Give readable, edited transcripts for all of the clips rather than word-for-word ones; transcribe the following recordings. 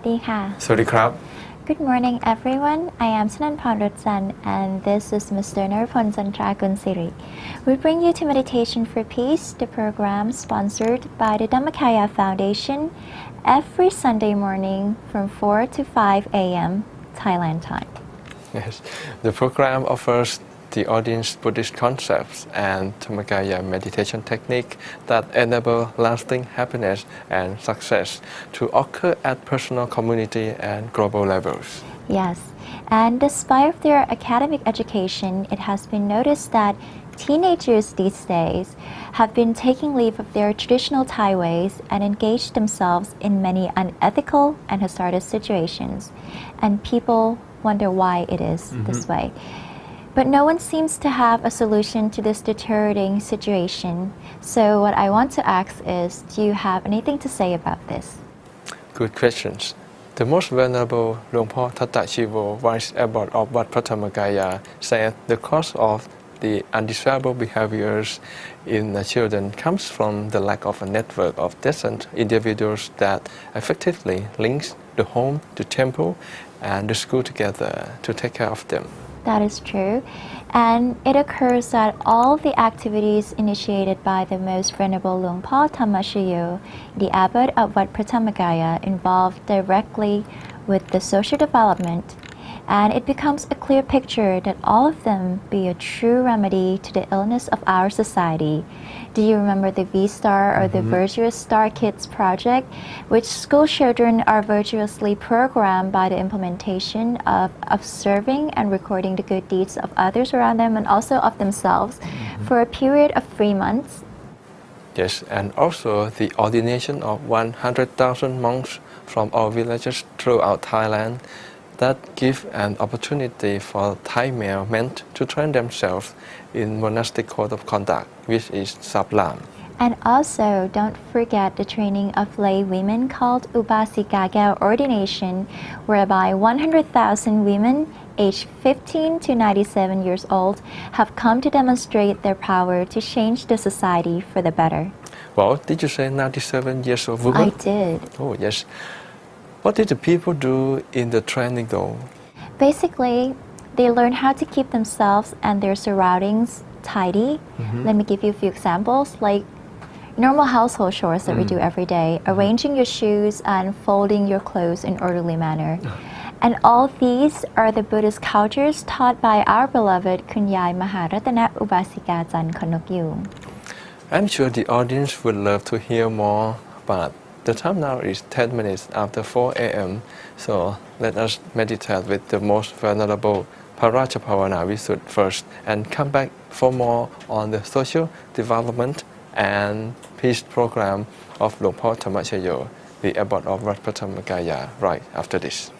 ดีค่ะ สวัสดีครับ Good morning everyone. I am Sananpan Rutsan and this is Mr. Nirpon Santragun Siri. We bring you to Meditation for Peace, the program sponsored by the Dhammakaya Foundation every Sunday morning from 4 to 5 a.m. Thailand time. Yes, the program offers the audience Buddhist concepts and Dhammakaya meditation technique that enable lasting happiness and success to occur at personal, community, and global levels. Yes, and despite their academic education, it has been noticed that teenagers these days have been taking leave of their traditional Thai ways and engaged themselves in many unethical and hazardous situations. And people wonder why it is this way. But no one seems to have a solution to this deteriorating situation. So what I want to ask is, do you have anything to say about this? Good questions. The most venerable Luang Por Thatta Chivo, Vice Abbot of Wat Phra Dhammakaya, said the cause of the undesirable behaviors in the children comes from the lack of a network of decent individuals that effectively links the home, the temple, and the school together to take care of them. That is true. And it occurs that all the activities initiated by the most venerable Luang Por Thammashayo, the abbot of Wat Phra Dhammakaya, involved directly with the social development. And it becomes a clear picture that all of them be a true remedy to the illness of our society. Do you remember the V-Star or the Virtuous Star Kids project, which school children are virtuously programmed by the implementation of observing and recording the good deeds of others around them and also of themselves for a period of 3 months? Yes, and also the ordination of 100,000 monks from all villages throughout Thailand that give an opportunity for Thai male men to train themselves in monastic code of conduct, which is Sablam. And also, don't forget the training of lay women called Upasika Gao ordination, whereby 100,000 women aged 15 to 97 years old have come to demonstrate their power to change the society for the better. Well, did you say 97 years old woman? I did. Oh, yes. What did the people do in the training though? Basically, they learn how to keep themselves and their surroundings tidy. Let me give you a few examples, like normal household chores that we do every day, arranging your shoes and folding your clothes in orderly manner. And all these are the Buddhist cultures taught by our beloved Kunyai Maharatana Upasika Jan Konokyung. I'm sure the audience would love to hear more, but the time now is 10 minutes after 4 a.m. So let us meditate with the most venerable Parachapavana Visuddh first and come back for more on the social development and peace program of Luang Por Thammashayo, the abbot of Wat Phra Dhammakaya, right after this.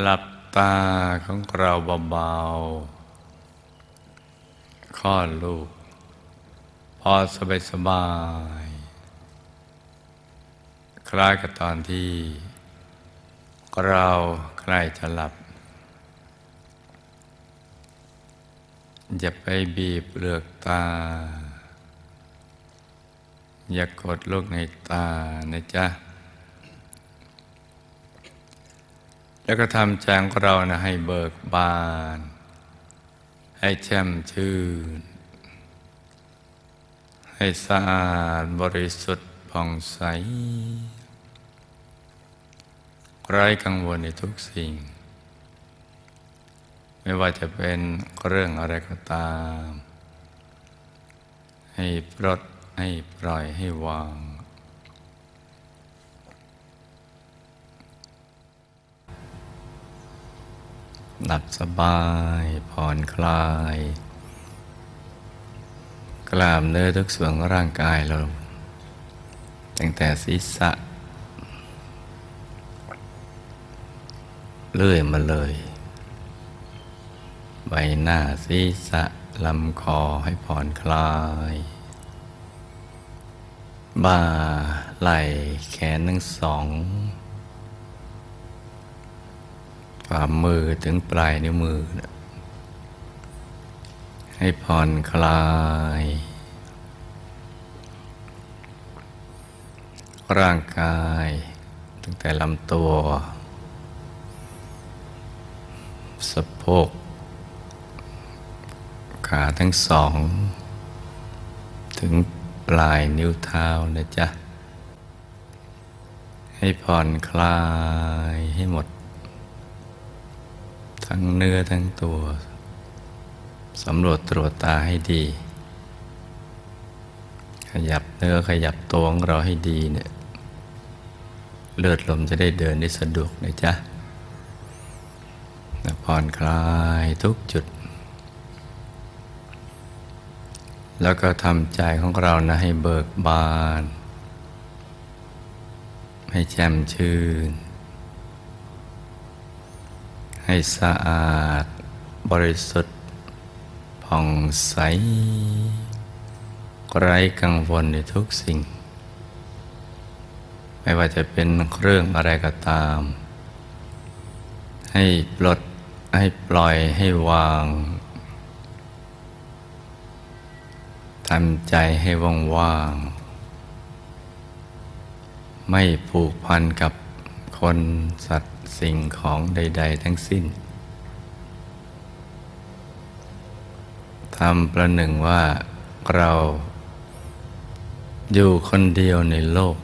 หลับตาของเราเบาๆคลอดลูกพอสบายๆคล้ายกับตอนที่เราใกล้จะหลับอย่าไปบีบเปลือกตาอย่ากดลูกในตานะจ๊ะแล้วก็ทำใจของเราให้เบิกบานให้แช่มชื่นให้สะอาดบริสุทธิ์ผ่องใสไร้กังวลในทุกสิ่งไม่ว่าจะเป็นเรื่องอะไรก็ตามให้ปลดให้ปล่อยให้วางหลับสบายผ่อนคลายกล้ามเนื้อทุกส่วนของร่างกายเราตั้งแต่ศีรษะเลื่อยมาเลยใบหน้าศีรษะลำคอให้ผ่อนคลายบ่าไหล่แขนทั้งสอง ฝ่ามือถึงปลายนิ้วมือนะให้ผ่อนคลายร่างกายตั้งแต่ลำตัวสะโพกขาทั้งสองถึงปลายนิ้วเท้านะจ๊ะให้ผ่อนคลายให้หมดทั้งเนื้อทั้งตัวสำรวจตรวจตาให้ดีขยับเนื้อขยับตัวของเราให้ดีเนี่ยเลือดลมจะได้เดินได้สะดวกนะจ๊ะผ่อนคลายทุกจุดแล้วก็ทำใจของเรานะให้เบิกบานให้แจ่มชื่นให้สะอาดบริสุทธิ์ผ่องใสไร้กังวลในทุกสิ่งไม่ว่าจะเป็นเรื่องอะไรก็ตามให้ปลดให้ปล่อยให้วางทำใจให้ว่างๆไม่ผูกพันกับคนสัตว์สิ่งของใดๆทั้งสิ้นทำประหนึ่งว่าเราอยู่คนเดียวในโลก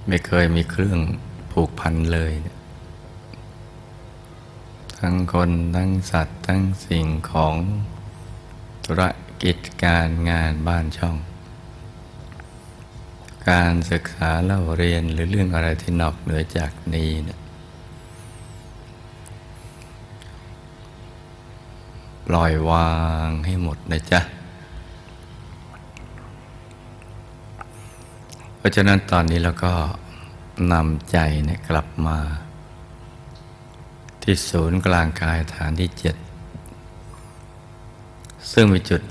ไม่เคยมีเครื่องผูกพันเลยทั้งคนทั้งสัตว์ทั้งสิ่งของธุรกิจการงานบ้านช่องการศึกษาเล่าเรียนหรือเรื่องอะไรที่นอกเหนือจากนี้นะปล่อยวางให้หมดนะจ๊ะเพราะฉะนั้นตอนนี้เราก็นำใจเนี่ยกลับมาที่ศูนย์กลางกายฐานที่7ซึ่งเป็นจุด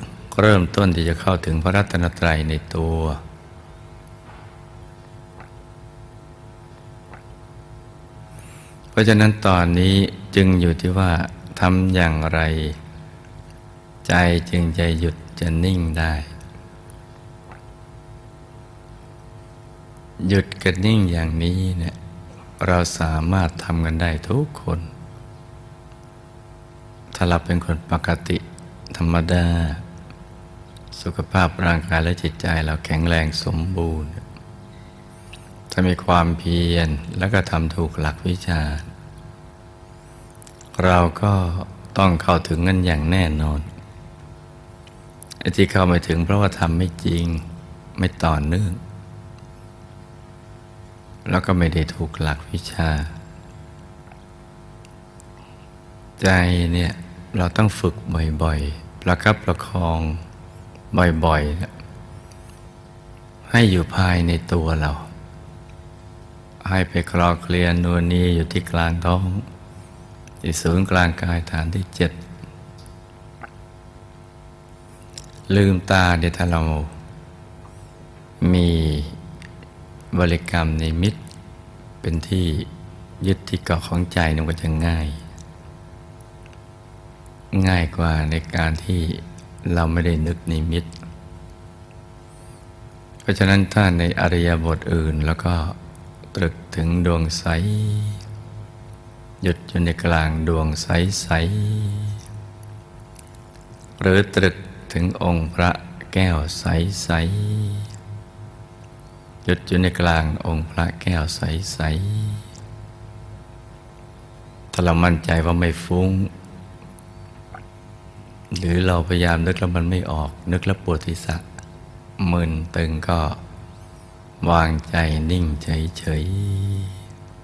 เริ่มต้นที่จะเข้าถึงพระรัตนตรัยในตัวเพราะฉะนั้นตอนนี้จึงอยู่ที่ว่าทำอย่างไรใจจึงจะหยุดจะนิ่งได้หยุดกับนิ่งอย่างนี้เนี่ยเราสามารถทำกันได้ทุกคนถ้าเราเป็นคนปกติธรรมดาสุขภาพร่างกายและจิตใจเราแข็งแรงสมบูรณ์ถ้ามีความเพียรแล้วก็ทำถูกหลักวิชาเราก็ต้องเข้าถึงกันอย่างแน่นอนไอ้ที่เข้าไม่ถึงเพราะว่าทำไม่จริงไม่ต่อเนื่องแล้วก็ไม่ได้ถูกหลักวิชาใจเนี่ยเราต้องฝึกบ่อยๆประคับประคองบ่อยๆให้อยู่ภายในตัวเราให้ไปคลอเคลียนนัวนีอยู่ที่กลางท้องที่ศูนย์กลางกายฐานที่7ลืมตาเดี๋ยวถ้าเรามีบริกรรมนิมิตเป็นที่ยึดที่เกาะของใจมันก็จะง่ายกว่าในการที่เราไม่ได้นึกนิมิตเพราะฉะนั้นถ้าในอริยบทอื่นแล้วก็ตรึกถึงดวงใสหยุดอยู่ในกลางดวงใสๆหรือตรึกถึงองค์พระแก้วใสๆหยุดอยู่ในกลางองค์พระแก้วใสๆถ้าเรามั่นใจว่าไม่ฟุ้งหรือเราพยายามนึกแล้วมันไม่ออกนึกแล้วปวดศีรษะมึนตึงก็วางใจนิ่งเฉย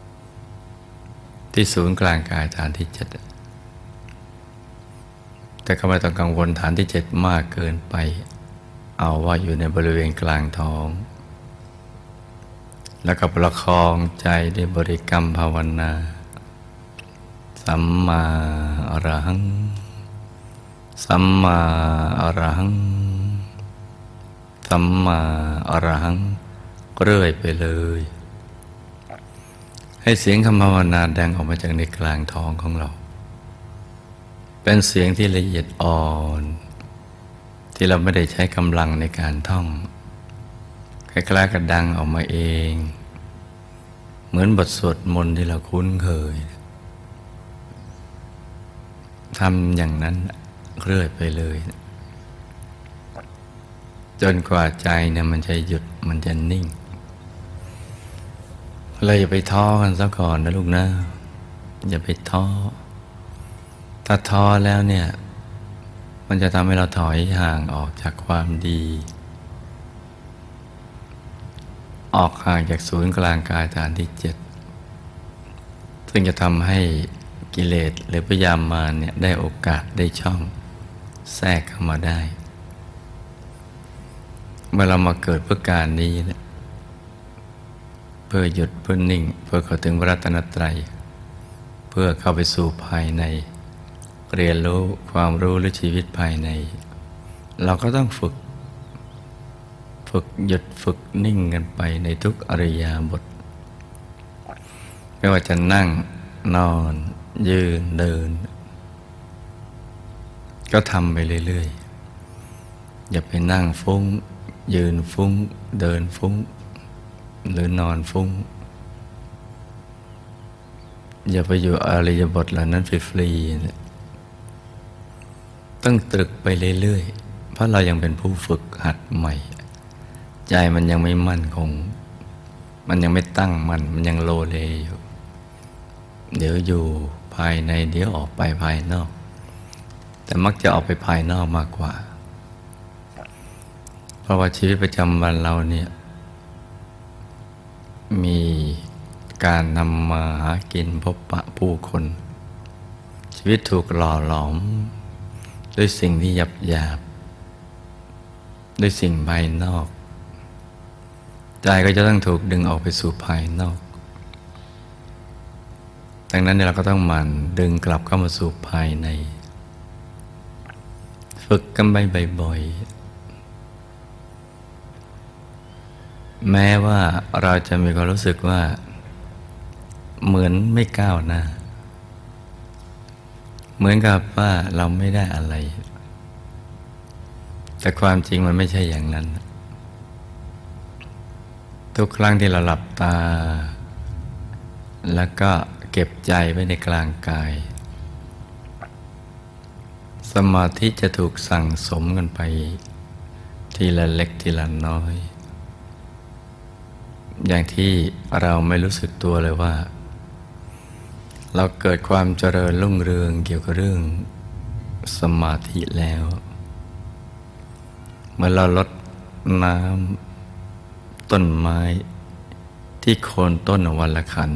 ๆที่ศูนย์กลางกายฐานที่7แต่ก็ไม่ต้องกังวลฐานที่7มากเกินไปเอาว่าอยู่ในบริเวณกลางท้องแล้วก็ประคองใจด้วยบริกรรมภาวนาสัมมาอรหังสัมมาอรหังสัมมาอรหังเรื่อยไปเลย ให้เสียงคำภาวนาดังออกมาจากในกลางท้องของเราเป็นเสียงที่ละเอียดอ่อนที่เราไม่ได้ใช้กำลังในการท่องคล้ายๆกับดังออกมาเองเหมือนบทสวดมนต์ที่เราคุ้นเคยทำอย่างนั้นเรื่อยไปเลยจนกว่าใจเนี่ยมันจะหยุดมันจะนิ่งเราอย่าไปท้อกันซะก่อนนะลูกนะอย่าไปท้อถ้าท้อแล้วเนี่ยมันจะทำให้เราถอยห่างออกจากความดีออกห่างจากศูนย์กลางกายฐานที่7ซึ่งจะทำให้กิเลสหรือพยามารเนี่ยได้โอกาสได้ช่องแทรกเข้ามาได้เมื่อเรามาเกิดเพื่อการนี้เนี่ยเพื่อหยุดเพื่อนิ่งเพื่อเข้าถึงพระรัตนตรัยเพื่อเข้าไปสู่ภายในเรียนรู้ความรู้หรือชีวิตภายในเราก็ต้องฝึกหยุดฝึกนิ่งกันไปในทุกอิริยาบถไม่ว่าจะนั่งนอนยืนเดินก็ทำไปเรื่อยๆอย่าไปนั่งฟุ้งยืนฟุ้งเดินฟุ้งหรือนอนฟุ้งอย่าไปอยู่อิริยาบถเหล่านั้นฟรีๆต้องตรึกไปเรื่อยๆเพราะเรายังเป็นผู้ฝึกหัดใหม่ใจมันยังไม่มั่นคงมันยังไม่ตั้งมั่นมันยังโลเลอยู่เดี๋ยวอยู่ภายในเดี๋ยวออกไปภายนอกแต่มักจะออกไปภายนอกมากกว่าเพราะว่าชีวิตประจำวันเราเนี่ยมีการนำมาหากินพบปะผู้คนชีวิตถูกหล่อหลอมด้วยสิ่งที่หยาบด้วยสิ่งภายนอกใจก็จะต้องถูกดึงออกไปสู่ภายนอกดังนั้นเราก็ต้องหมั่นดึงกลับเข้ามาสู่ภายในฝึกกันไปบ่อยๆแม้ว่าเราจะมีความรู้สึกว่าเหมือนไม่ก้าวหน้าเหมือนกับว่าเราไม่ได้อะไรแต่ความจริงมันไม่ใช่อย่างนั้นทุกครั้งที่เราหลับตาแล้วก็เก็บใจไว้ในกลางกายสมาธิจะถูกสั่งสมกันไปทีละเล็กทีละน้อยอย่างที่เราไม่รู้สึกตัวเลยว่าเราเกิดความเจริญรุ่งเรืองเกี่ยวกับเรื่องสมาธิแล้วเมื่อเราลดน้ำต้นไม้ที่โคนต้นวันละขัน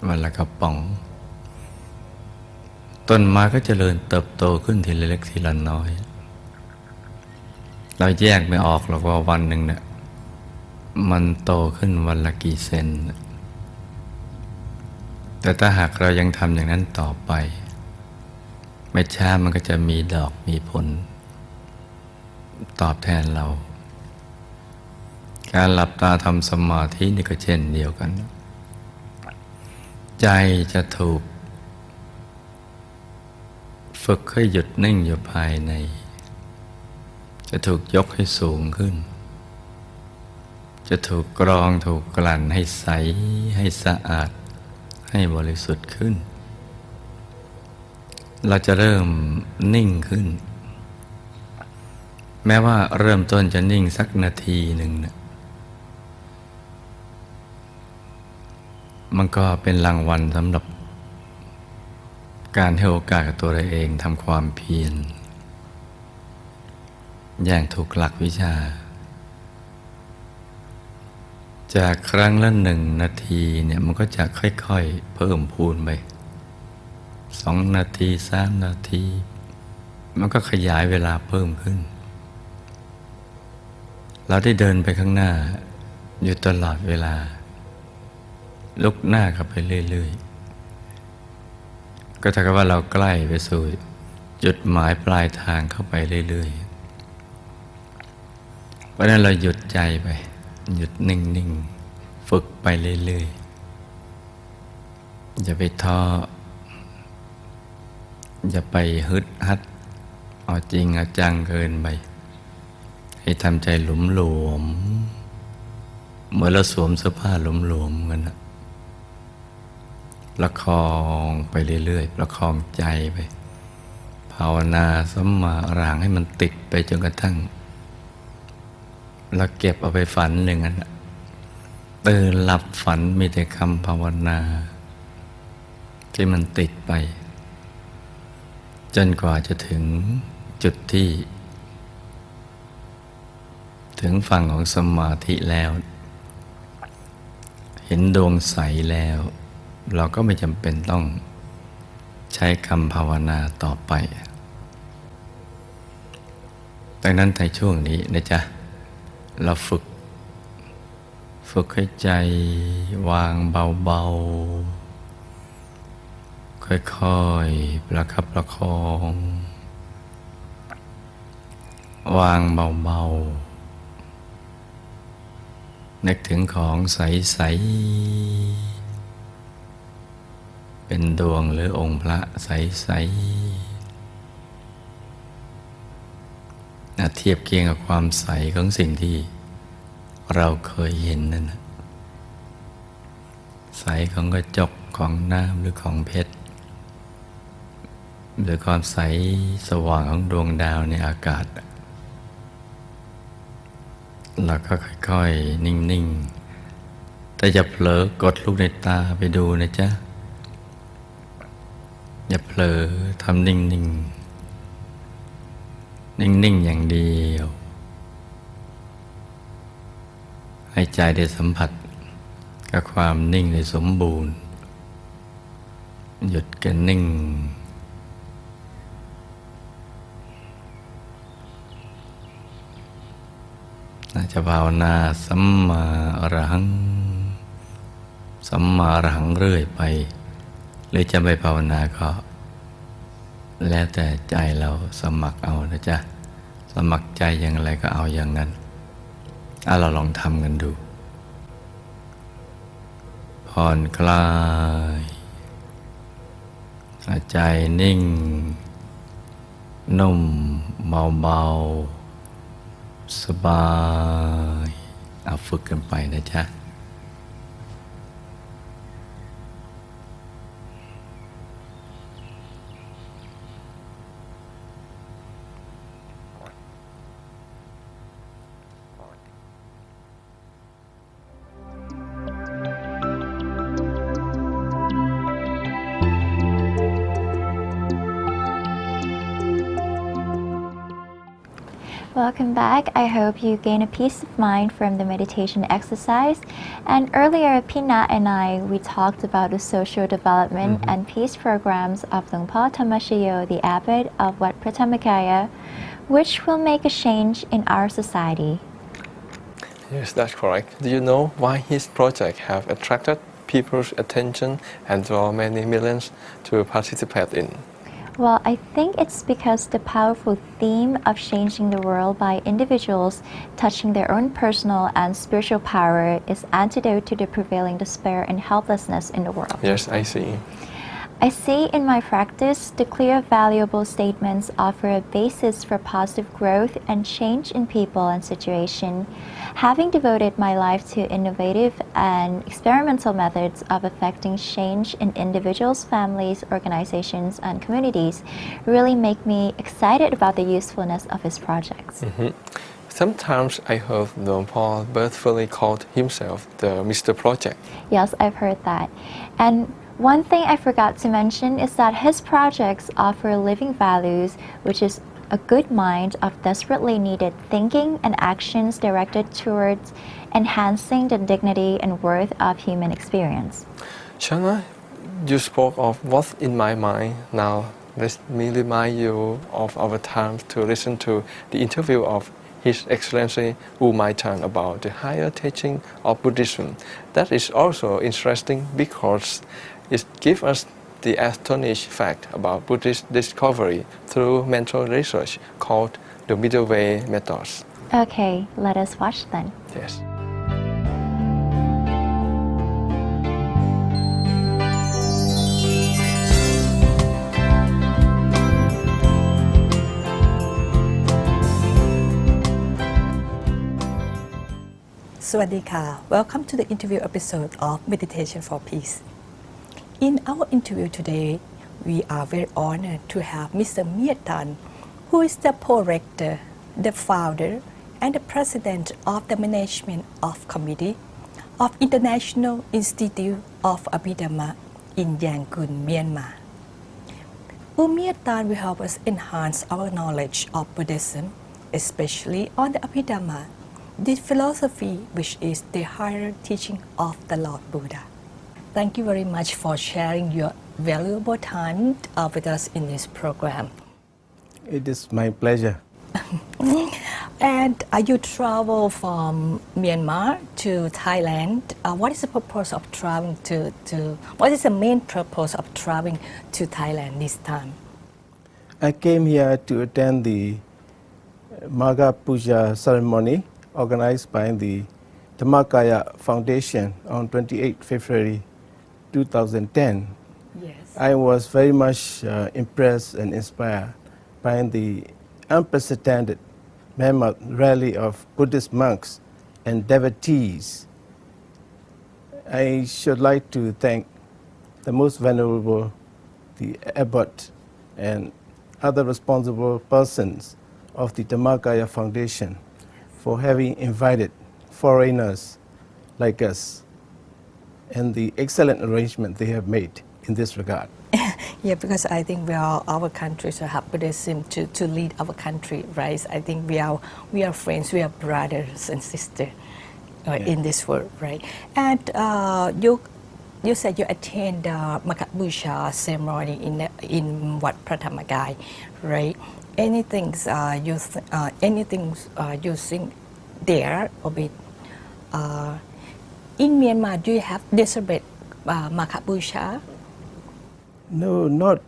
วันละกระป๋องต้นไม้ก็เจริญเติบโตขึ้นทีละเล็กทีละน้อยเราแยกไม่ออกหรอกว่าวันหนึ่งเนี่ยมันโตขึ้นวันละกี่เซนแต่ถ้าหากเรายังทำอย่างนั้นต่อไปไม่ช้ามันก็จะมีดอกมีผลตอบแทนเราการหลับตาทำสมาธินี่ก็เช่นเดียวกันใจจะถูกฝึกให้หยุดนิ่งอยู่ภายในจะถูกยกให้สูงขึ้นจะถูกกรองถูกกลั่นให้ใสให้สะอาดให้บริสุทธิ์ขึ้นเราจะเริ่มนิ่งขึ้นแม้ว่าเริ่มต้นจะนิ่งสักนาทีหนึ่งนะมันก็เป็นรางวัลสำหรับการให้โอกาสกับตัวเราเองทำความเพียรอย่างถูกหลักวิชาจากครั้งละ1 นาทีเนี่ยมันก็จะค่อยๆเพิ่มพูนไป2 นาที3 นาทีมันก็ขยายเวลาเพิ่มขึ้นเราได้เดินไปข้างหน้าอยู่ตลอดเวลาลุกหน้าเข้าไปเรื่อยๆก็เท่ากับว่าเราใกล้ไปสู่จุดหมายปลายทางเข้าไปเรื่อยๆเพราะนั้นเราหยุดใจไปหยุดนิ่งๆ ฝึกไปเรื่อยๆอย่าไปท้ออย่าไปฮึดฮัดเอาจริงเอาจังเกินไปให้ทำใจหลวมๆเหมือนเราสวมเสื้อผ้าหลวมๆกันนะประคองไปเรื่อยๆประคองใจไปภาวนาสัมมาอรหังให้มันติดไปจนกระทั่งเราเก็บเอาไปฝันอย่างนั้นตื่นหลับฝันมีแต่คำภาวนาที่มันติดไปจนกว่าจะถึงจุดที่ถึงฝั่งของสมาธิแล้วเห็นดวงใสแล้วเราก็ไม่จำเป็นต้องใช้คำภาวนาต่อไปดังนั้นในช่วงนี้นะจ๊ะเราฝึกให้ใจวางเบาๆค่อยๆประคับประคองวางเบาๆนึกถึงของใสๆเป็นดวงหรือองค์พระใสๆเทียบเคียงกับความใสของสิ่งที่เราเคยเห็นนั่นนะใสของกระจกของน้ำหรือของเพชรหรือความใสสว่างของดวงดาวในอากาศเราก็ค่อยๆนิ่งๆแต่อย่าเผลอกดลูกในตาไปดูนะจ๊ะอย่าเผลอทำนิ่งๆนิ่งๆอย่างเดียวให้ใจได้สัมผัสกับความนิ่งในสมบูรณ์หยุดกันนิ่งจะภาวนาสัมมาอรหังสัมมาอรหังเรื่อยไปหรือจะไม่ภาวนาก็แล้วแต่ใจเราสมัครเอานะจ๊ะสมัครใจอย่างไรก็เอาอย่างนั้นเราลองทำกันดูผ่อนคลายใจนิ่งนุ่มเบาๆสบายฝึกกันไปนะจ๊ะ Welcome back. I hope you gain a peace of mind from the meditation exercise. And earlier, Pina and we talked about the social development and peace programs of Lungpa Tamashayo, the abbot of Wat Pratamagaya, which will make a change in our society. Yes, that's correct. Do you know why his project have attracted people's attention and draw many millions to participate in? Well, I think it's because the powerful theme of changing the world by individuals touching their own personal and spiritual power is antidote to the prevailing despair and helplessness in the world. Yes, I see. I see in my practice the clear, valuable statements offer a basis for positive growth and change in people and situation. Having devoted my life to innovative and experimental methods of effecting change in individuals, families, organizations, and communities really make me excited about the usefulness of his projects. Sometimes I heard Don Paul birthfully called himself the Mr. Project. Yes, I've heard that. And one thing I forgot to mention is that his projects offer living values, which is a good mind of desperately needed thinking and actions directed towards enhancing the dignity and worth of human experience. Shana, you spoke of what's in my mind. Now, let me remind you of our time to listen to the interview of His Excellency Wu Mai-tan about the higher teaching of Buddhism. That is also interesting because it gives us the astonishing fact about Buddhist discovery through mental research called the middle way methods. Okay, let us watch then. Yes. Swadika. Welcome to the interview episode of Meditation for Peace. In our interview today, we are very honored to have Mr. Mietan, who is the co-rector, the founder, and the president of the Management of Committee of International Institute of Abhidhamma in Yangon, Myanmar. Mietan will help us enhance our knowledge of Buddhism, especially on the Abhidhamma, the philosophy which is the higher teaching of the Lord Buddha. Thank you very much for sharing your valuable time with us in this program. It is my pleasure. And you travel from Myanmar to Thailand. What is the purpose of traveling what is the main purpose of traveling to Thailand this time? I came here to attend the Magha Puja ceremony organized by the Dhammakaya Foundation on 28 February 2010. Yes. I was very much impressed and inspired by the unprecedented mammoth rally of Buddhist monks and devotees. I should like to thank the most venerable, the abbot, and other responsible persons of the Dhammakaya Foundation for having invited foreigners like us and the excellent arrangement they have made in this regard. Yeah, because I think our countries have Buddhism to lead our country, right? I think we are friends, we are brothers and sisters in this world, right? And you said you attend the Makabusha ceremony in Wat Pratamagay, right? Anything you think there a bit? In Myanmar, do you have celebrate Makabusha? No, not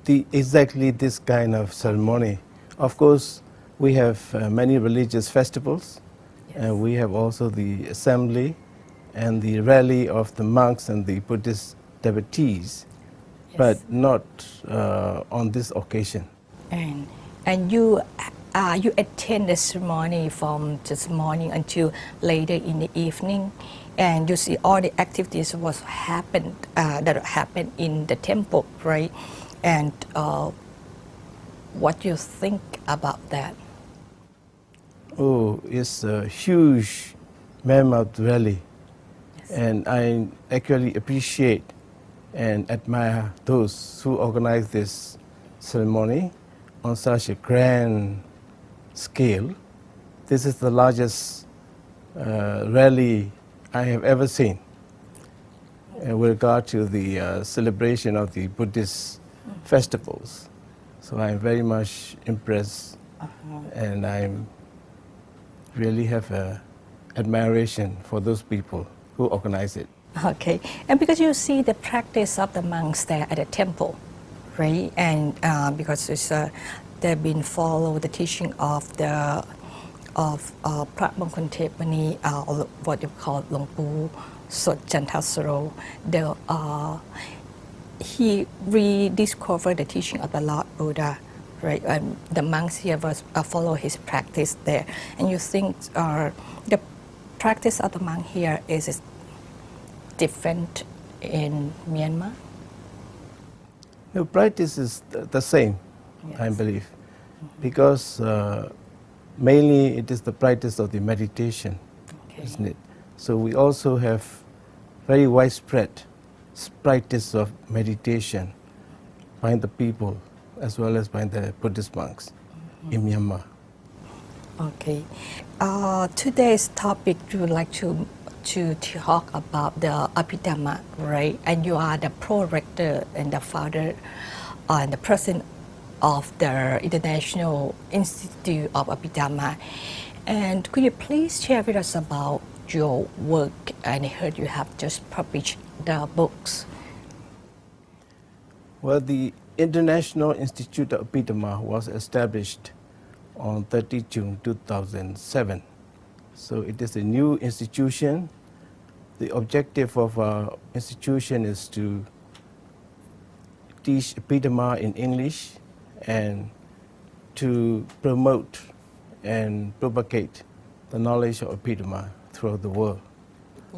exactly this kind of ceremony. Of course, we have many religious festivals, and we have also the assembly and the rally of the monks and the Buddhist devotees, but not on this occasion. And you attend the ceremony from just morning until later in the evening, and you see all the activities that happened in the temple, right? And what do you think about that? Oh, it's a huge mammoth rally, and I actually appreciate and admire those who organize this ceremony on such a grand scale. This is the largest rally I have ever seen with regard to the celebration of the Buddhist festivals. So I'm very much impressed, and I really have admiration for those people who organize it. Okay, and because you see the practice of the monks there at the temple, right? And because it's they've been follow the teaching of Prat Mongkol Tepani, or what you call Long Pu Sot Jantasaro. He rediscovered the teaching of the Lord Buddha, right? And the monks here follow his practice there. And you think the practice of the monk here is different in Myanmar? The practice is the same, I believe, because mainly it is the practice of the meditation, isn't it? So we also have very widespread practice of meditation by the people as well as by the Buddhist monks in Myanmar. Okay. Today's topic, we would like to talk about the Abhidhamma, right? And you are the pro-rector and the founder and the president of the International Institute of Abhidhamma. And could you please share with us about your work? And I heard you have just published the books. Well, the International Institute of Abhidhamma was established on 30 June 2007. So it is a new institution. The objective of our institution is to teach Abhidhamma in English and to promote and propagate the knowledge of Abhidhamma throughout the world.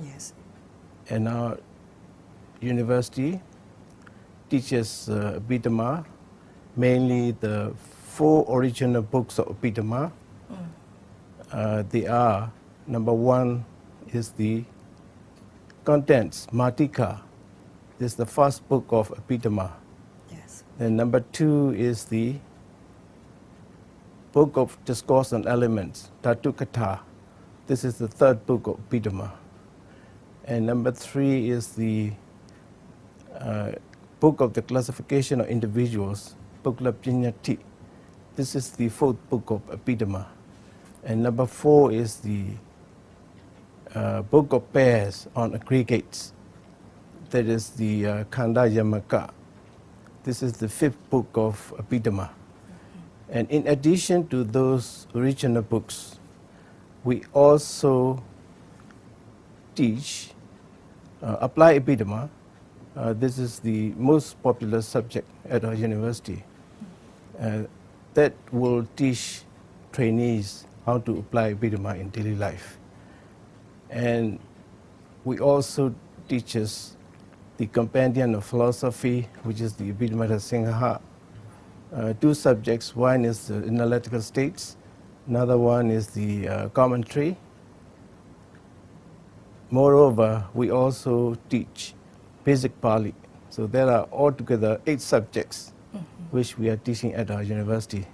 Yes. And our university teaches Abhidhamma, mainly the 4 original books of Abhidhamma. They are, number 1 is the Contents, Matika. This is the first book of Abhidhamma. Yes. Then number 2 is the Book of Discourse on Elements, Tatukatha. This is the 3rd book of Abhidhamma. And number 3 is the Book of the Classification of Individuals, Puklapjinyati. This is the 4th book of Abhidhamma. And number 4 is the Book of Pairs on Aggregates. That is the Khanda Yamaka. This is the 5th book of Abhidhamma. And in addition to those original books, we also teach Apply Abhidhamma. This is the most popular subject at our university. That will teach trainees how to apply Abhidhamma in daily life. And we also teach us the Compendium of Philosophy, which is the Abhidhamma Singha. 2 subjects. One is the analytical states, another one is the commentary. Moreover, we also teach basic Pali. So there are altogether 8 subjects which we are teaching at our university.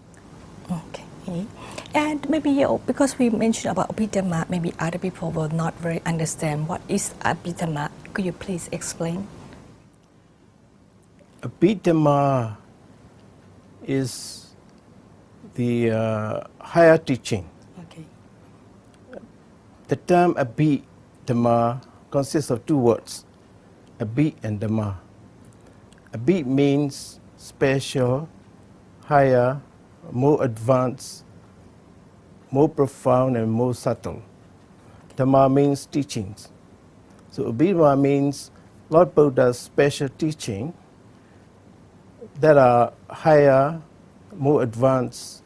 Okay. And maybe because we mentioned about Abhidhamma, maybe other people will not very understand what is Abhidhamma. Could you please explain? Abhidhamma is the higher teaching. Okay. The term Abhidhamma consists of 2 words, Abhi and Dhamma. Abhi means special, higher, more advanced, more profound and more subtle. Dhamma means teachings. So Abhidhamma means Lord Buddha's special teaching that are higher, more advanced,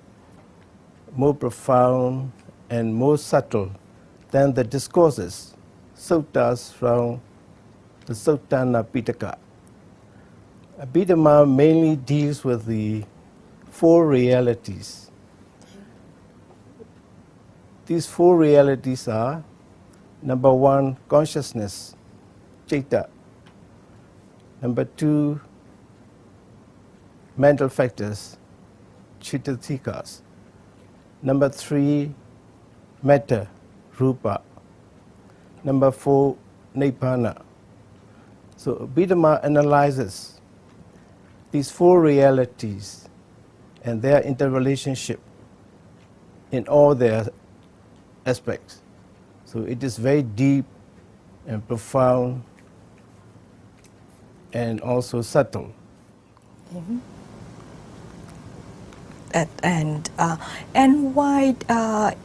more profound, and more subtle than the discourses, suttas from the Suttana Pitaka. Abhidhamma mainly deals with the 4 realities. These 4 realities are, number 1, consciousness, citta. Number 2, mental factors, chittatikas. Number 3, matter, rupa. Number 4, nibbana. So Abhidhamma analyzes these 4 realities and their interrelationship in all their aspects. So it is very deep and profound and also subtle. And why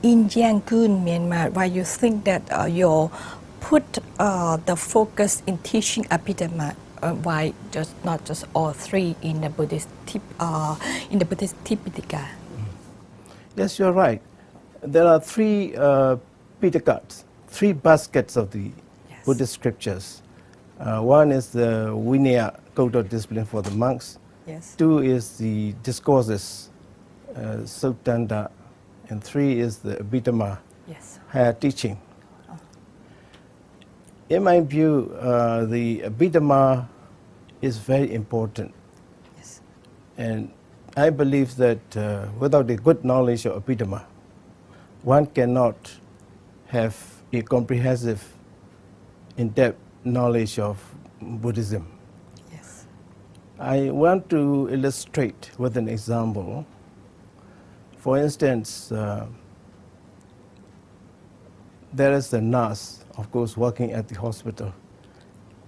in Yangon, Myanmar, why you think that you put the focus in teaching Abhidhamma? Why not just all 3 in the Buddhist Tipitaka? Yes, you're right. There are 3 Pitakas, 3 baskets of the Buddhist scriptures. One is the Vinaya code of discipline for the monks. Yes. 2 is the discourses, Suttanta, and 3 is the Abhidhamma, higher teaching. In my view, the Abhidhamma is very important. Yes. And I believe that without a good knowledge of Abhidhamma, one cannot have a comprehensive, in-depth knowledge of Buddhism. Yes. I want to illustrate with an example. For instance, there is a nurse, of course, working at the hospital.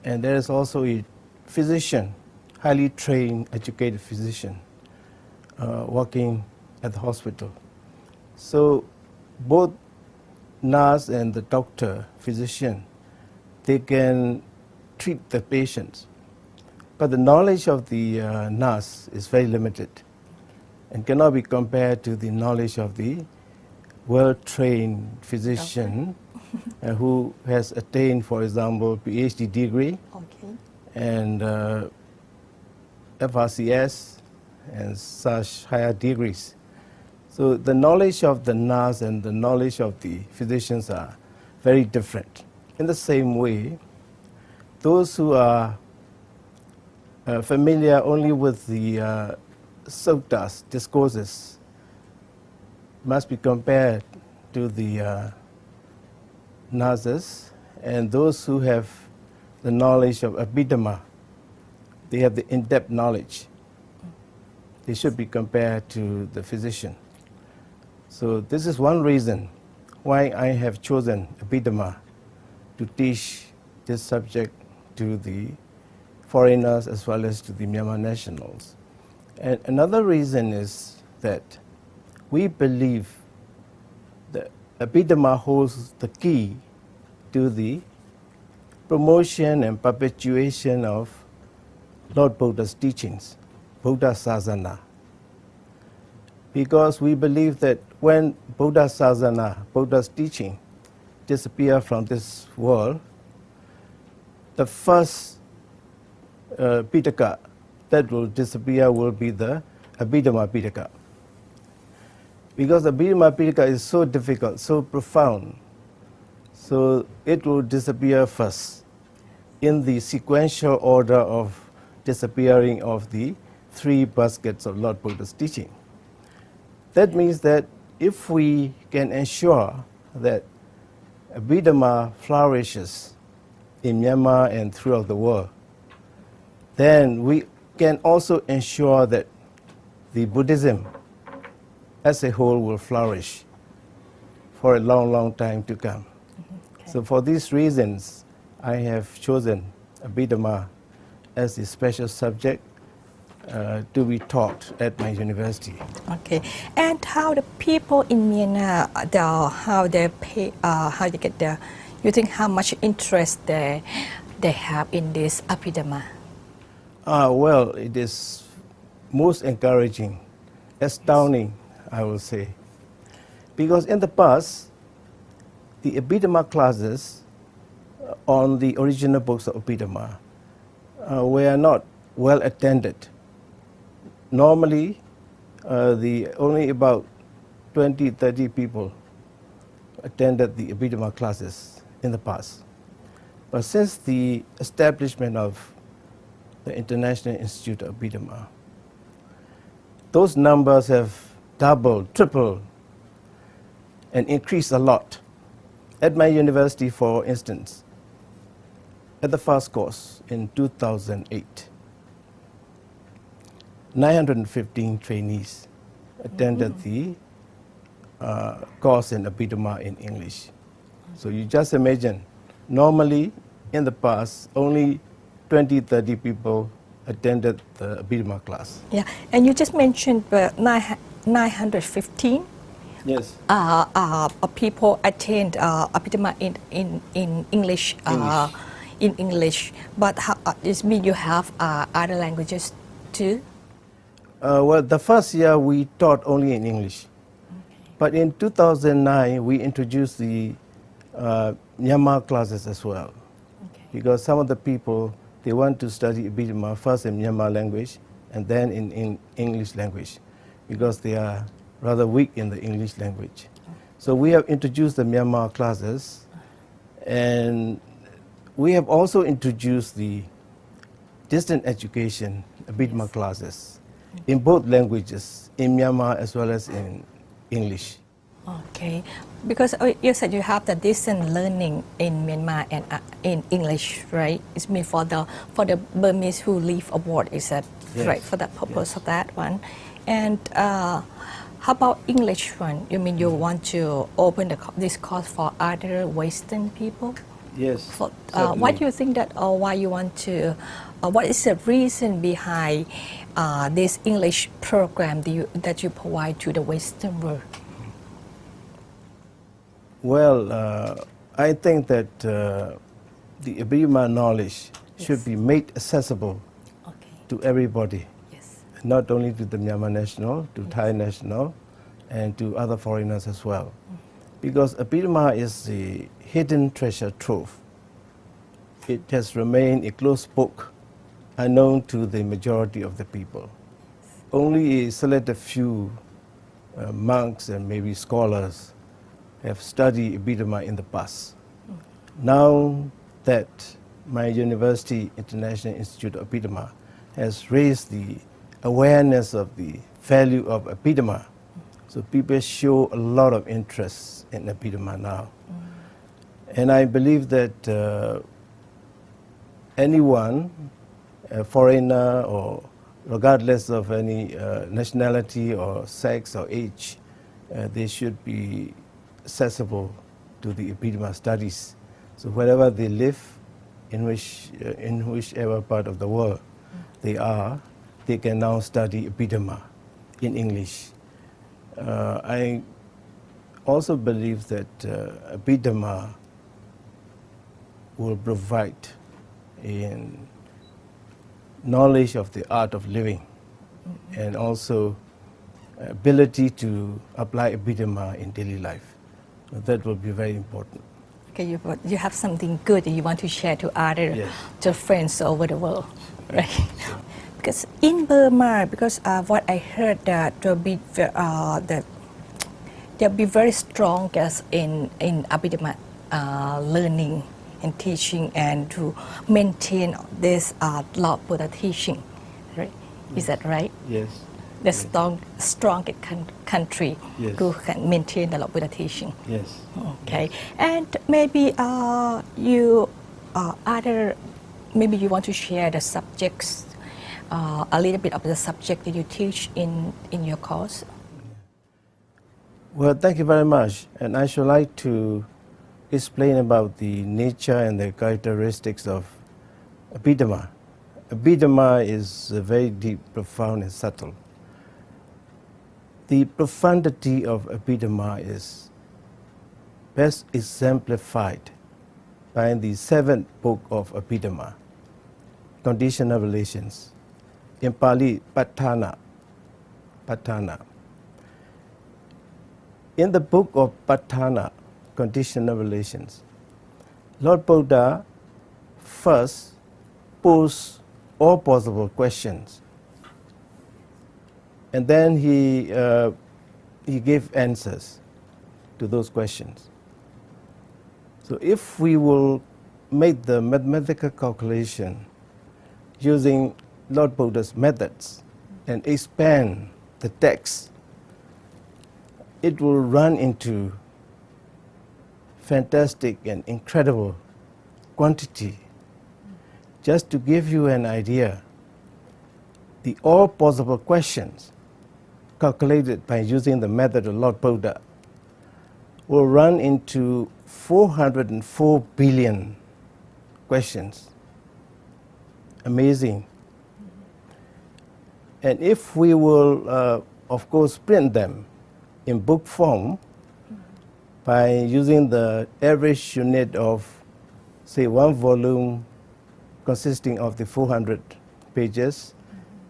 And there is also a physician, highly trained, educated physician, working at the hospital. So both nurse and the doctor, physician, they can treat the patients. But the knowledge of the nurse is very limited and cannot be compared to the knowledge of the well-trained physician who has attained, for example, PhD degree Okay. and FRCS and such higher degrees. So the knowledge of the nurse and the knowledge of the physicians are very different. In the same way, those who are familiar only with the suttas, discourses, must be compared to the nurses, and those who have the knowledge of Abhidhamma, they have the in-depth knowledge. They should be compared to the physician. So this is one reason why I have chosen Abhidhamma to teach this subject to the foreigners as well as to the Myanmar nationals. And another reason is that we believe that Abhidhamma holds the key to the promotion and perpetuation of Lord Buddha's teachings, Buddha Sasana. Because we believe that when Buddha Sasana, Buddha's teaching, disappear from this world, the first Pitaka that will disappear will be the Abhidhamma Pitaka. Because the Abhidhamma Pitaka is so difficult, so profound, so it will disappear first in the sequential order of disappearing of the three baskets of Lord Buddha's teaching. That means that if we can ensure that Abhidhamma flourishes in Myanmar and throughout the world, then we can also ensure that the Buddhism as a whole will flourish for a long, long time to come. Okay. So for these reasons, I have chosen Abhidhamma as a special subject to be taught at my university. Okay. And how the people in Myanmar, how they pay, how they get there, you think how much interest they have in this Abhidhamma? Well, it is most encouraging, astounding, I will say. Because in the past, the Abhidhamma classes on the original books of Abhidhamma were not well attended. Normally, only about 20-30 people attended the Abhidhamma classes in the past. But since the establishment of the International Institute of Abhidhamma, those numbers have doubled, tripled, and increased a lot. At my university, for instance, at the first course in 2008, 915 trainees attended the course in Abhidhamma in English. So you just imagine, normally in the past, only 20-30 people attended the Abhidhamma class. Yeah, and you just mentioned 915 Yes. people attend Abhidhamma in English. In English, but it means you have other languages too? Well, the first year we taught only in English. Okay. But in 2009, we introduced the Myanmar classes as well. Okay. Because some of the people, they want to study Abhidhamma first in Myanmar language and then in English language, because they are rather weak in the English language. Okay. So we have introduced the Myanmar classes, and we have also introduced the distant education Abhidhamma classes in both languages, in Myanmar as well as in English. Okay, because you said you have the distant learning in Myanmar and in English, right? It's mean for the Burmese who live abroad, is that yes. right? For the purpose of that one, and how about English one? You mean you want to open this course for other Western people? Yes. Why do you think that, or why you want to? What is the reason behind this English program that you provide to the Western world? Well, I think that the Abhidhamma knowledge should be made accessible to everybody, not only to the Myanmar national, to Thai national, and to other foreigners as well. because Abhidhamma is the hidden treasure trove. It has remained a closed book, unknown to the majority of the people. Only a selected few monks and maybe scholars have studied Abhidhamma in the past. Now that my university, International Institute of Abhidhamma, has raised the awareness of the value of Abhidhamma, so people show a lot of interest in Abhidhamma now. And I believe that anyone, a foreigner or regardless of any nationality or sex or age, they should be accessible to the Abhidhamma studies. So wherever they live, in whichever part of the world they are, they can now study Abhidhamma in English. I also believe that Abhidhamma will provide in knowledge of the art of living and also ability to apply Abhidhamma in daily life. That will be very important. Okay, you have something good that you want to share to other Yes. to friends over the world, right? Because in Burma, because what I heard that there'll be very strong as in Abhidhamma learning and teaching and to maintain this Lord Buddha teaching, right? Is that right? Yes. The strongest country Yes. to can maintain the Lord Buddha teaching. Yes. Okay, and maybe you maybe you want to share the subjects, a little bit of the subject that you teach in your course. Well, thank you very much. And I should like to explain about the nature and the characteristics of Abhidhamma. Abhidhamma is very deep, profound, and subtle. The profundity of Abhidhamma is best exemplified by the seventh book of Abhidhamma, Conditional Relations. In Pali, Patthana. In the book of Patthana, Conditional Relations, Lord Buddha first posed all possible questions, and then he gave answers to those questions. So if we will make the mathematical calculation using Lord Buddha's methods and expand the text, it will run into fantastic and incredible quantity. Just to give you an idea, the all possible questions calculated by using the method of Lord Buddha will run into 404 billion questions. Amazing. And if we will, of course, print them in book form by using the average unit of, say, one volume consisting of the 400 pages,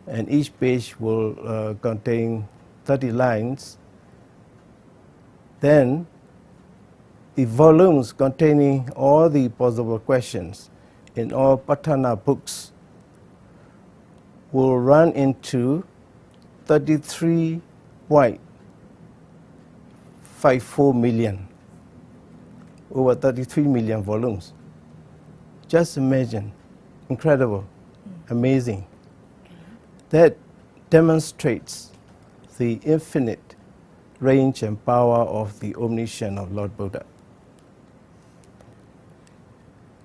and each page will contain 30 lines, then the volumes containing all the possible questions in all Patthana books will run into 33.54 million, over 33 million volumes. Just imagine, incredible, amazing. That demonstrates the infinite range and power of the omniscience of Lord Buddha.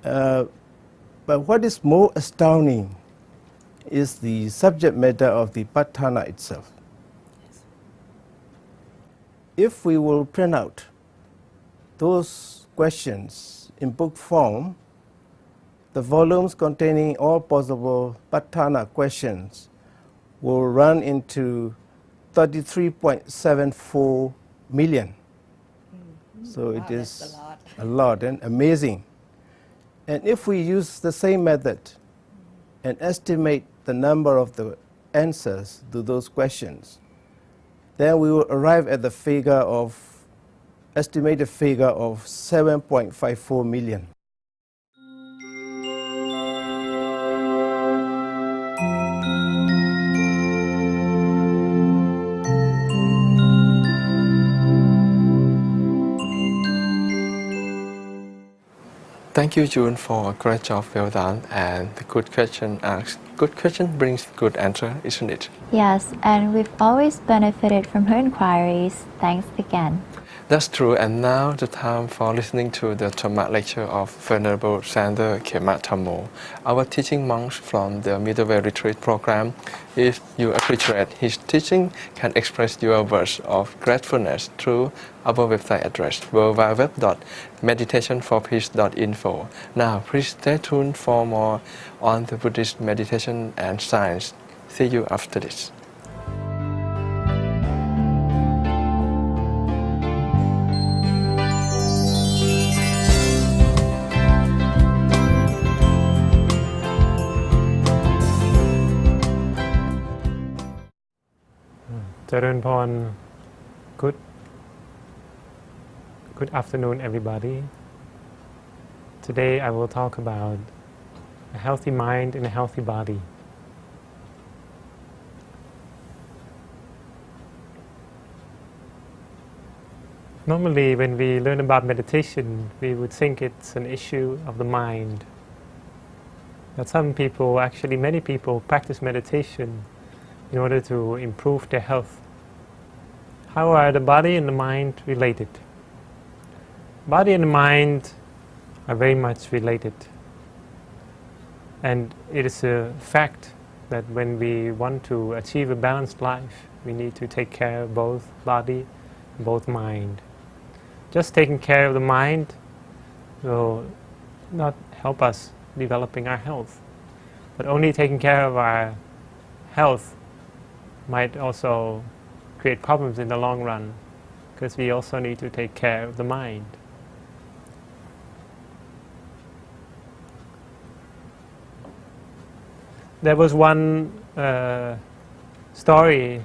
But what is more astounding is the subject matter of the Patthana itself. If we will print out those questions in book form, the volumes containing all possible Patthana questions will run into 33.74 million. So it is a lot and amazing. And if we use the same method and estimate the number of the answers to those questions, then we will arrive at the figure of estimated figure of 7.54 million. Thank you, June, for a great job, well done. And the good question asked. Good question brings good answer, isn't it? Yes, and we've always benefited from her inquiries. Thanks again. That's true, and now the time for listening to the Dhamma lecture of Venerable Sander Khema Thammo, our teaching monk from the Middle Retreat program. If you appreciate his teaching, can express your words of gratefulness through our website address www.meditationforpeace.info. Now, please stay tuned for more on the Buddhist meditation and science. See you after this. Charan Pon, good afternoon, everybody. Today I will talk about a healthy mind and a healthy body. Normally, when we learn about meditation, we would think it's an issue of the mind. But some people, actually many people, practice meditation in order to improve their health. How are the body and the mind related? Body and the mind are very much related. And it is a fact that when we want to achieve a balanced life, we need to take care of both body and both mind. Just taking care of the mind will not help us developing our health. But only taking care of our health might also create problems in the long run, because we also need to take care of the mind. There was one story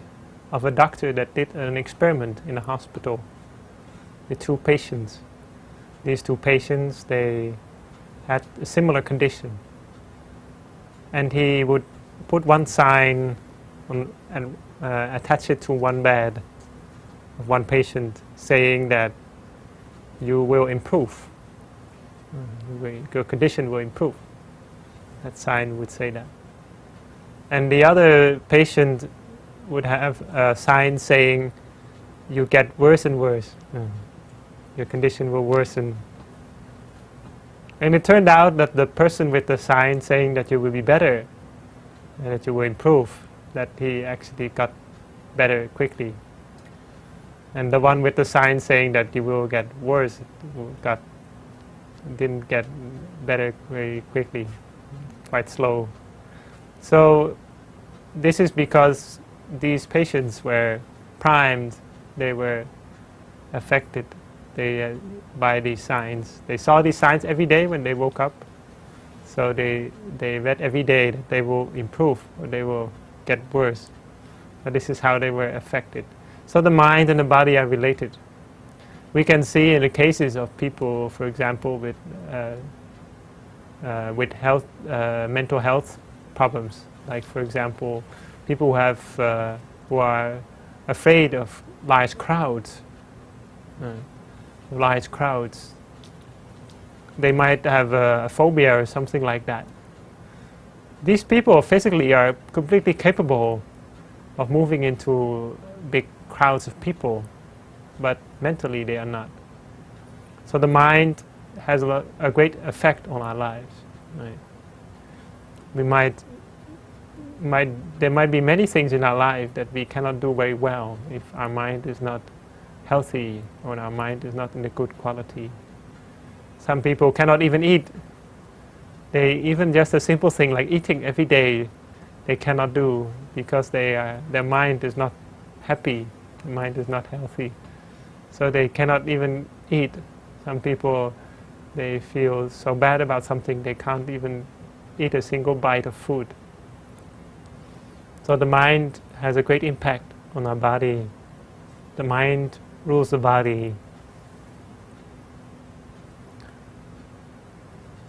of a doctor that did an experiment in a hospital with two patients. These two patients, they had a similar condition. And he would put one sign on, and attach it to one bed of one patient, saying that you will improve. Your condition will improve. That sign would say that. And the other patient would have a sign saying, you get worse and worse. Your condition will worsen. And it turned out that the person with the sign saying that you will be better, and that you will improve, that he actually got better quickly. And the one with the sign saying that you will get worse, didn't get better very quickly, quite slow. So this is because these patients were primed, they were affected by these signs. They saw these signs every day when they woke up. So they read every day that they will improve or they will get worse. But this is how they were affected. So the mind and the body are related. We can see in the cases of people, for example, with mental health problems, like for example, people who are afraid of large crowds. They might have a phobia or something like that. These people physically are completely capable of moving into big crowds of people, but mentally they are not. So the mind has a great effect on our lives. Right? There might be many things in our life that we cannot do very well if our mind is not healthy or our mind is not in a good quality. Some people cannot even eat. Even just a simple thing like eating every day, they cannot do because their mind is not happy, their mind is not healthy. So they cannot even eat. Some people, they feel so bad about something they can't even eat a single bite of food. So the mind has a great impact on our body. The mind rules the body.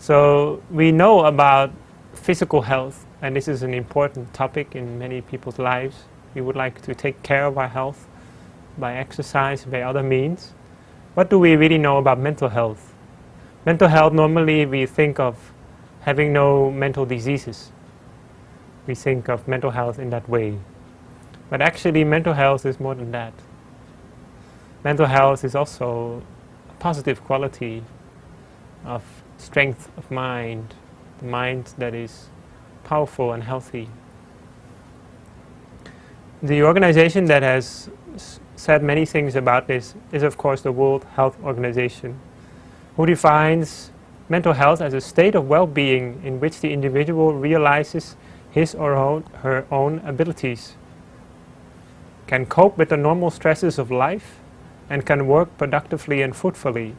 So we know about physical health, and this is an important topic in many people's lives. We would like to take care of our health by exercise, by other means. What do we really know about mental health? Mental health, normally we think of having no mental diseases. We think of mental health in that way. But actually mental health is more than that. Mental health is also a positive quality of strength of mind, the mind that is powerful and healthy. The organization that has said many things about this is of course the World Health Organization, who defines mental health as a state of well-being in which the individual realizes his or her own abilities, can cope with the normal stresses of life, and can work productively and fruitfully,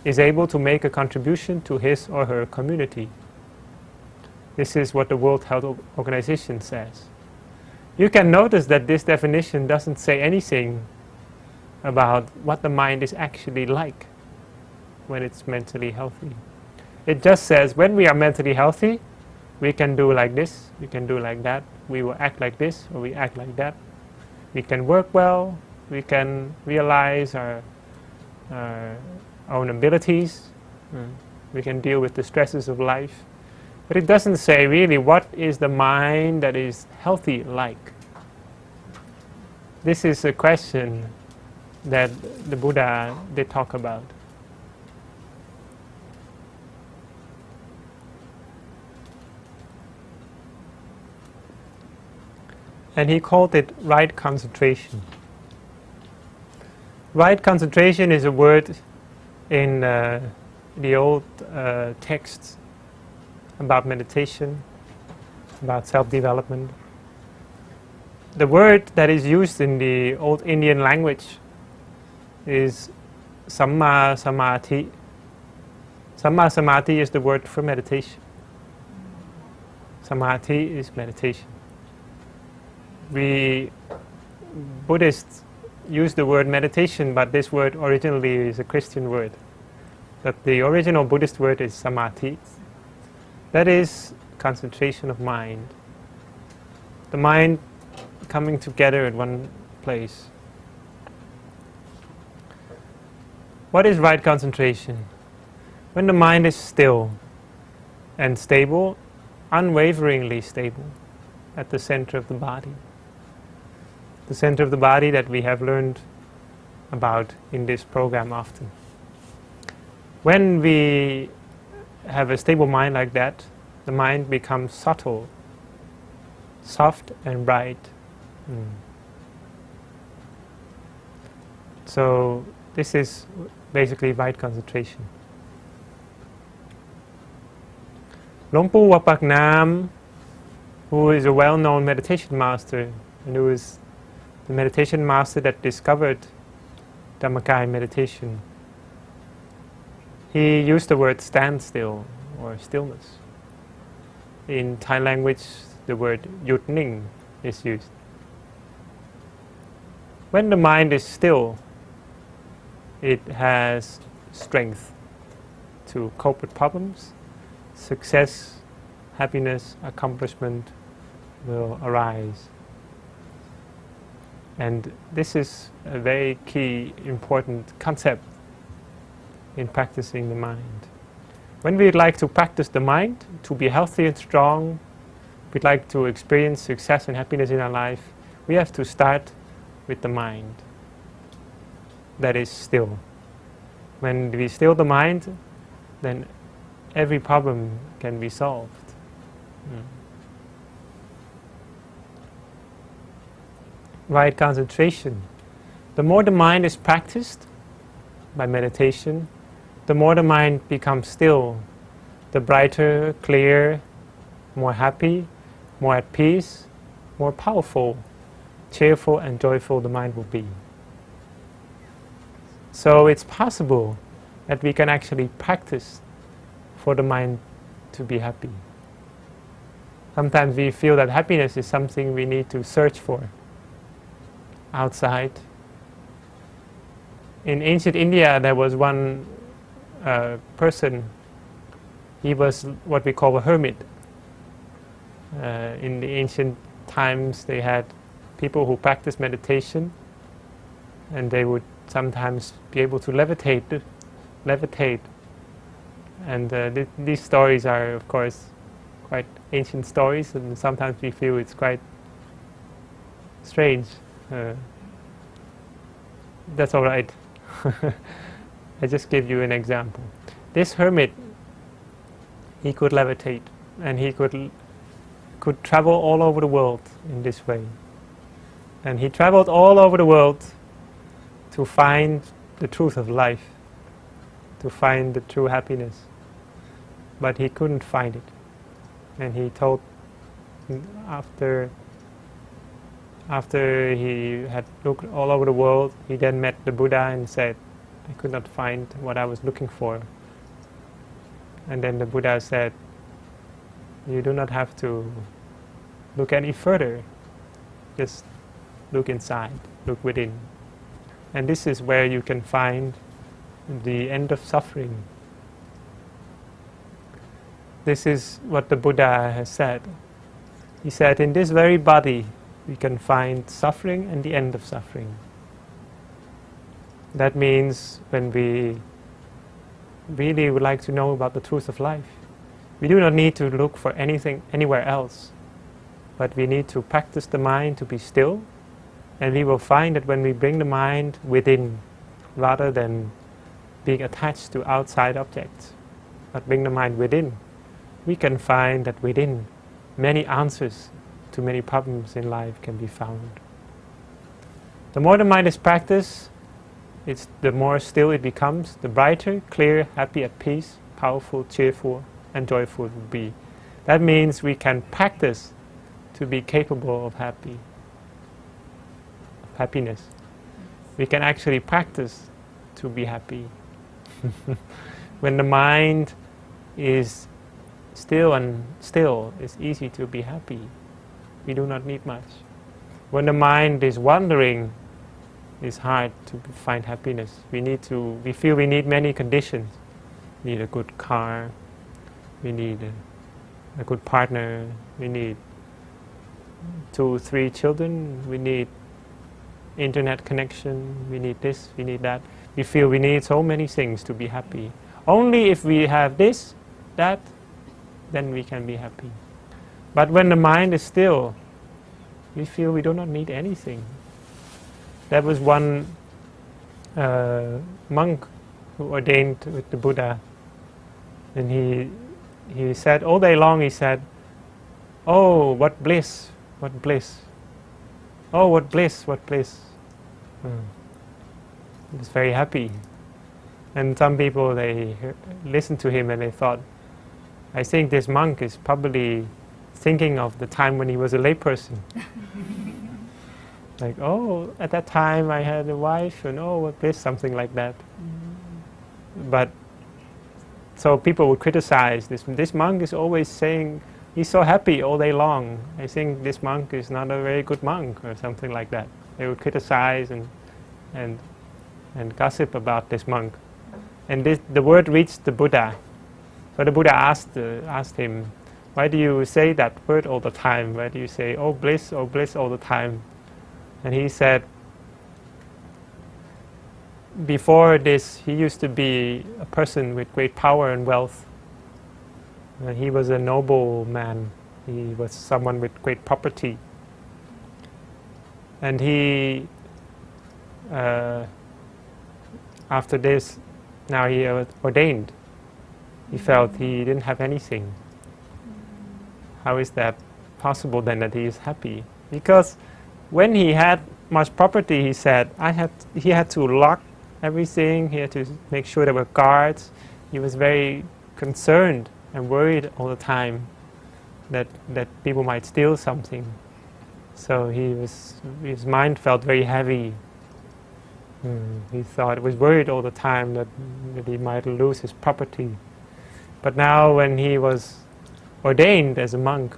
is able to make a contribution to his or her community. This is what the World Health Organization says. You can notice that this definition doesn't say anything about what the mind is actually like when it's mentally healthy. It just says when we are mentally healthy, we can do like this, we can do like that, we will act like this or we act like that. We can work well, we can realize our own abilities, we can deal with the stresses of life. But it doesn't say really what is the mind that is healthy like. This is a question that the Buddha did talk about. And he called it right concentration. Right concentration is a word in the old texts about meditation, about self-development. The word that is used in the old Indian language is Samma Samadhi. Samma Samadhi is the word for meditation. Samadhi is meditation. We Buddhists use the word meditation, but this word originally is a Christian word. But the original Buddhist word is samadhi. That is concentration of mind. The mind coming together at one place. What is right concentration? When the mind is still and stable, unwaveringly stable, at the center of the body. The center of the body that we have learned about in this program often. When we have a stable mind like that, the mind becomes subtle, soft and bright. So this is basically right concentration. Luang Pu Wapak Nam, who is a well-known meditation master and who is the meditation master that discovered Dhammakaya meditation, he used the word standstill or stillness. In Thai language, the word yut ning is used. When the mind is still, it has strength to cope with problems. Success, happiness, accomplishment will arise. And this is a very key, important concept in practicing the mind. When we'd like to practice the mind, to be healthy and strong, we'd like to experience success and happiness in our life, we have to start with the mind that is still. When we still the mind, then every problem can be solved. Right concentration. The more the mind is practiced by meditation, the more the mind becomes still, the brighter, clear, more happy, more at peace, more powerful, cheerful and joyful the mind will be. So it's possible that we can actually practice for the mind to be happy. Sometimes we feel that happiness is something we need to search for outside. In ancient India, there was one person He was what we call a hermit. In the ancient times, they had people who practiced meditation, and they would sometimes be able to levitate. And these stories are, of course, quite ancient stories, and sometimes we feel it's quite strange. That's all right. I just give you an example. This hermit, he could levitate, and he could travel all over the world in this way. And he traveled all over the world to find the truth of life, to find the true happiness. But he couldn't find it. And he told, after he had looked all over the world, he then met the Buddha and said, I could not find what I was looking for. And then the Buddha said, you do not have to look any further. Just look inside, look within. And this is where you can find the end of suffering. This is what the Buddha has said. He said, in this very body, we can find suffering and the end of suffering. That means when we really would like to know about the truth of life, we do not need to look for anything anywhere else, but we need to practice the mind to be still, and we will find that when we bring the mind within, rather than being attached to outside objects, but bring the mind within, we can find that within many answers to many problems in life can be found. The more the mind is practiced, the more still it becomes, the brighter, clear, happy, at peace, powerful, cheerful, and joyful it will be. That means we can practice to be capable of happiness. We can actually practice to be happy. When the mind is still, it's easy to be happy. We do not need much. When the mind is wandering, it's hard to find happiness. We feel we need many conditions. We need a good car, we need a good partner, we need 2, 3 children, we need internet connection, we need this, we need that. We feel we need so many things to be happy. Only if we have this, that, then we can be happy. But when the mind is still, we feel we do not need anything. There was one monk who ordained with the Buddha, and he said all day long, he said, oh, what bliss, what bliss. Oh, what bliss, what bliss. He was very happy. And some people, they listened to him and they thought, I think this monk is probably thinking of the time when he was a layperson. Like, oh, at that time I had a wife, and oh, what bliss, something like that. But, so people would criticize this monk is always saying, he's so happy all day long. I think this monk is not a very good monk, or something like that. They would criticize and gossip about this monk. And the word reached the Buddha. So the Buddha asked him, why do you say that word all the time? Why do you say, oh bliss all the time? And he said, before this, he used to be a person with great power and wealth. He was a noble man. He was someone with great property. And he, after this, now he ordained. He felt he didn't have anything. How is that possible then that he is happy? Because when he had much property, he said, he had to lock everything, he had to make sure there were guards. He was very concerned and worried all the time that people might steal something. So his mind felt very heavy. He was worried all the time that he might lose his property. But now when he was ordained as a monk,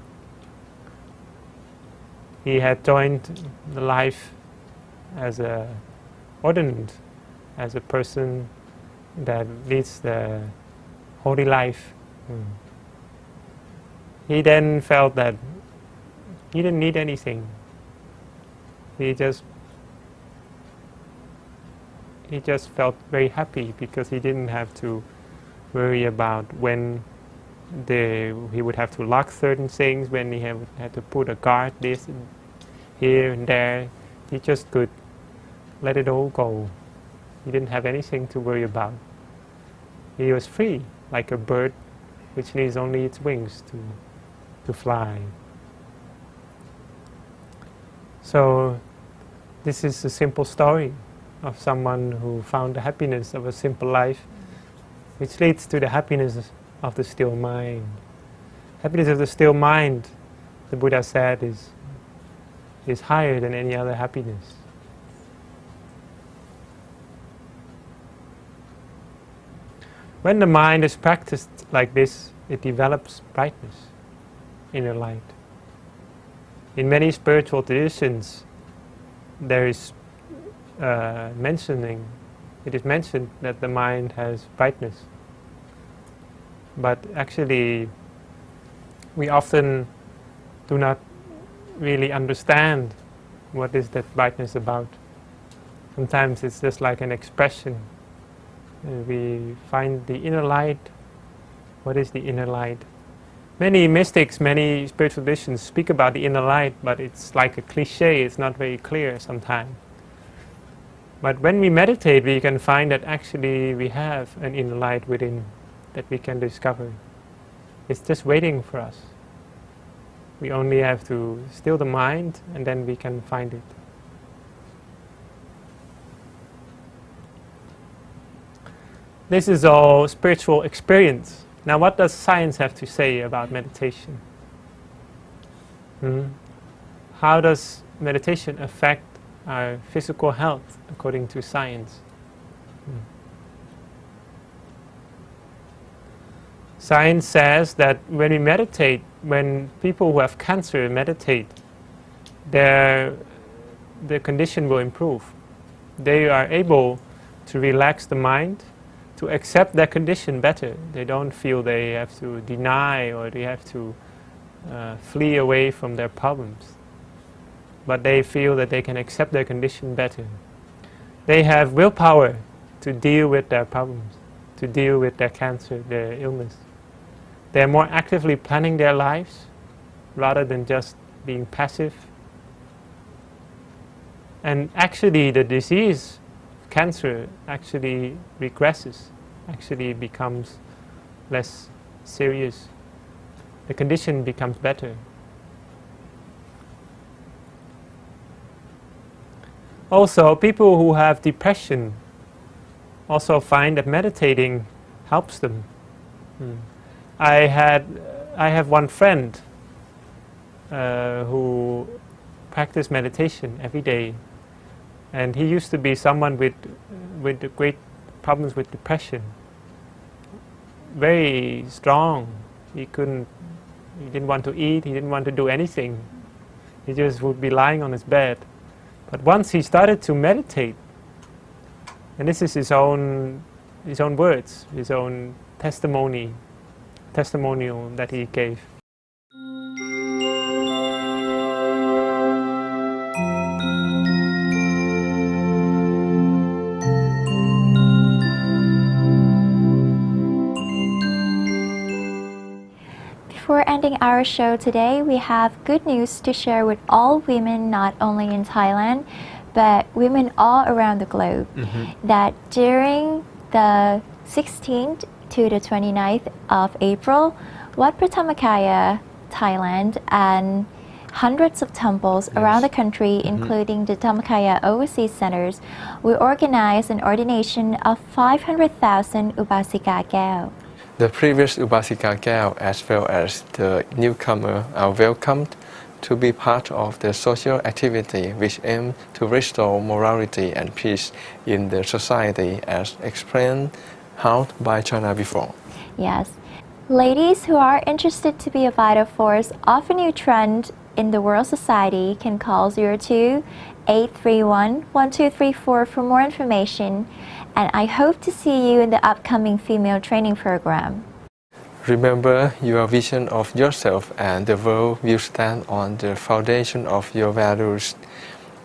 he had joined the life as ordinand, as a person that leads the holy life. He then felt that he didn't need anything. He just felt very happy because he didn't have to worry about when he would have to lock certain things, when he had to put a guard this and here and there. He just could let it all go. He didn't have anything to worry about. He was free, like a bird which needs only its wings to fly. So this is a simple story of someone who found the happiness of a simple life, which leads to the happiness of the still mind. Happiness of the still mind, the Buddha said, is higher than any other happiness. When the mind is practiced like this, it develops brightness, inner light. In many spiritual traditions, there is it is mentioned that the mind has brightness. But actually, we often do not really understand what is that brightness about. Sometimes it's just like an expression. We find the inner light. What is the inner light? Many mystics, many spiritual traditions speak about the inner light, but it's like a cliche. It's not very clear sometimes. But when we meditate, we can find that actually we have an inner light within that we can discover. It's just waiting for us. We only have to still the mind, and then we can find it. This is all spiritual experience. Now, what does science have to say about meditation? How does meditation affect our physical health according to science? Science says that when we meditate, when people who have cancer meditate, their condition will improve. They are able to relax the mind, to accept their condition better. They don't feel they have to deny or they have to flee away from their problems. But they feel that they can accept their condition better. They have willpower to deal with their problems, to deal with their cancer, their illness. They are more actively planning their lives rather than just being passive. And actually the disease, cancer, actually regresses, actually becomes less serious. The condition becomes better. Also, people who have depression also find that meditating helps them. I have one friend who practiced meditation every day, and he used to be someone with great problems with depression. Very strong. He didn't want to eat. He didn't want to do anything. He just would be lying on his bed. But once he started to meditate, and this is his own words, his own testimonial that he gave. Before ending our show today, we have good news to share with all women, not only in Thailand, but women all around the globe, that during the 16th to the 29th of April, Wat Pratammakaya, Thailand, and hundreds of temples around the country, including the Dhammakaya overseas centers, will organize an ordination of 500,000 Upasika Keo. The previous Upasika Gal as well as the newcomer are welcomed to be part of the social activity which aim to restore morality and peace in the society as explained out by China before. Yes. Ladies who are interested to be a vital force of a new trend in the world society can call 02-831-1234 for more information, and I hope to see you in the upcoming female training program. Remember your vision of yourself, and the world will stand on the foundation of your values.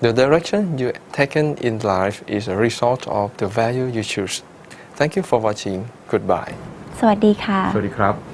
The direction you taken in life is a result of the value you choose. Thank you for watching. Goodbye. สวัสดีค่ะ สวัสดีครับ